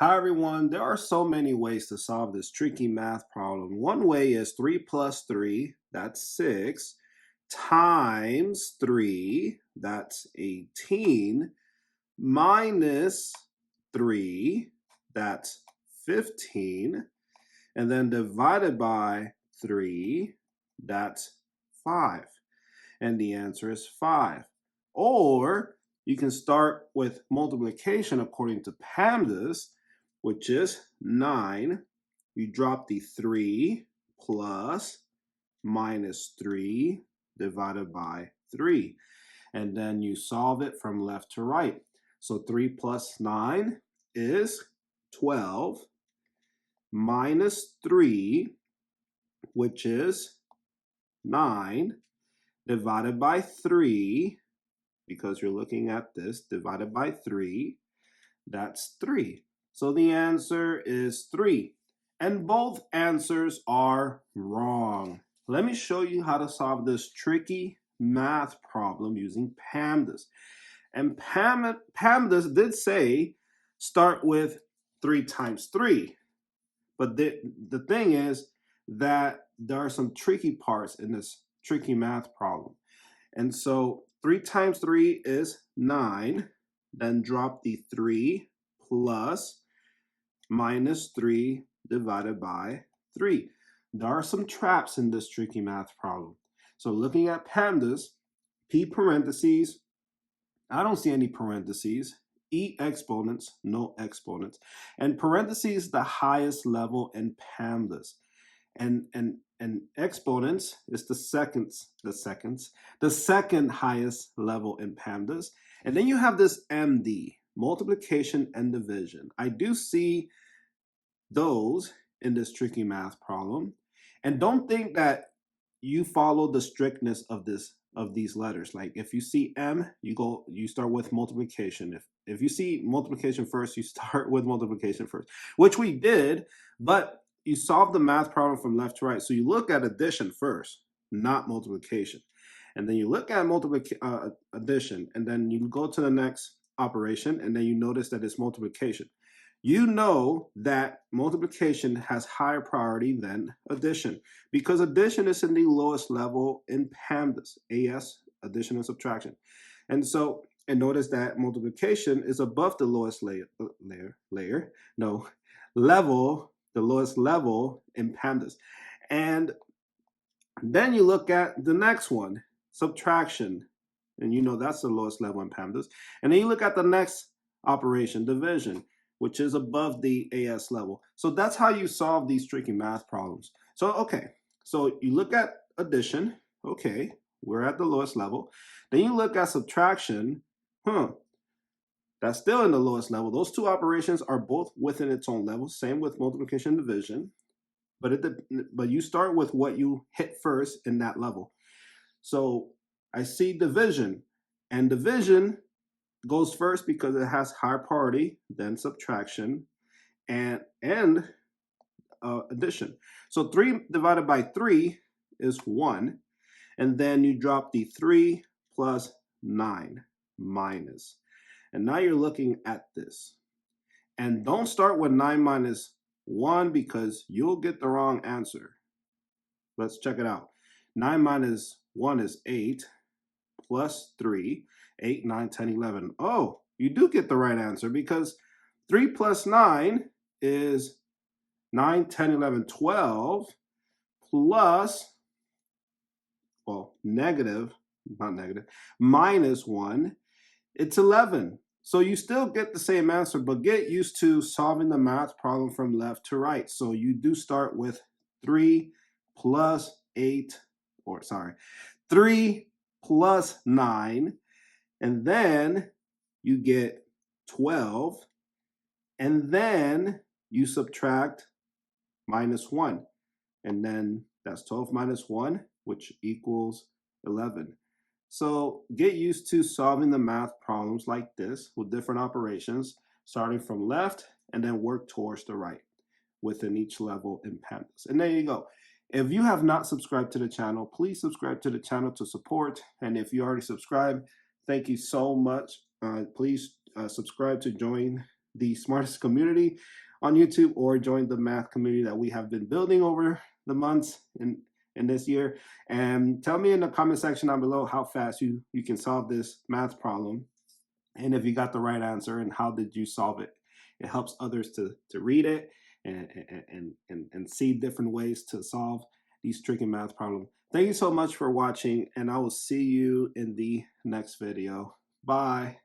Hi everyone, there are so many ways to solve this tricky math problem. One way is 3 plus 3, that's 6, times 3, that's 18, minus 3, that's 15, and then divided by 3, that's 5. And the answer is 5. Or you can start with multiplication according to PEMDAS, which is 9. You drop the 3 plus minus 3 divided by 3. And then you solve it from left to right. So 3 plus 9 is 12 minus 3, which is 9, divided by 3, because you're looking at this, divided by 3, that's 3. So the answer is 3. And both answers are wrong. Let me show you how to solve this tricky math problem using PEMDAS. And PEMDAS did say start with 3 times 3. But the thing is that there are some tricky parts in this tricky math problem. And so 3 times 3 is 9. Then drop the 3 plus minus 3 divided by 3. There are some traps in this tricky math problem. So looking at PEMDAS, P parentheses, I don't see any parentheses. E exponents, no exponents. And parentheses, the highest level in PEMDAS. And exponents is the second highest level in PEMDAS. And then you have this MD, multiplication and division. I do see those in this tricky math problem. And don't think that you follow the strictness of these letters. Like if you see M, you start with multiplication. If you see multiplication first, you start with multiplication first, which we did, but you solve the math problem from left to right. So you look at addition first, not multiplication. And then you look at addition, and then you go to the next operation, and then you notice that it's multiplication. You know that multiplication has higher priority than addition because addition is in the lowest level in PEMDAS, AS, addition and subtraction. And so, and notice that multiplication is above the lowest level, the lowest level in PEMDAS. And then you look at the next one, subtraction, and you know that's the lowest level in PEMDAS. And then you look at the next operation, division, which is above the AS level. So that's how you solve these tricky math problems. So, okay, so you look at addition, okay, we're at the lowest level. Then you look at subtraction, that's still in the lowest level. Those two operations are both within its own level. Same with multiplication and division. But you start with what you hit first in that level. So I see division, and division goes first because it has higher priority than subtraction and addition. So 3 divided by 3 is 1, and then you drop the 3 plus 9 minus. And now you're looking at this. And don't start with 9 minus 1 because you'll get the wrong answer. Let's check it out. 9 minus 1 is 8 plus 3, 8, 9, 10, 11. Oh, you do get the right answer because 3 plus 9 is 9, 10, 11, 12 plus, well, minus 1, it's 11. So you still get the same answer, but get used to solving the math problem from left to right. So you do start with 3 plus 8, 3 plus 9, and then you get 12, and then you subtract minus 1, and then that's 12 minus 1, which equals 11. So get used to solving the math problems like this with different operations, starting from left and then work towards the right within each level in PEMDAS. And there you go. If you have not subscribed to the channel, please subscribe to the channel to support. And if you already subscribed, thank you so much. Please subscribe to join the smartest community on YouTube or join the math community that we have been building over the months in this year. And tell me in the comment section down below how fast you can solve this math problem, and if you got the right answer and how did you solve it. It helps others to read it and see different ways to solve these tricky math problems. Thank you so much for watching, and I will see you in the next video. Bye.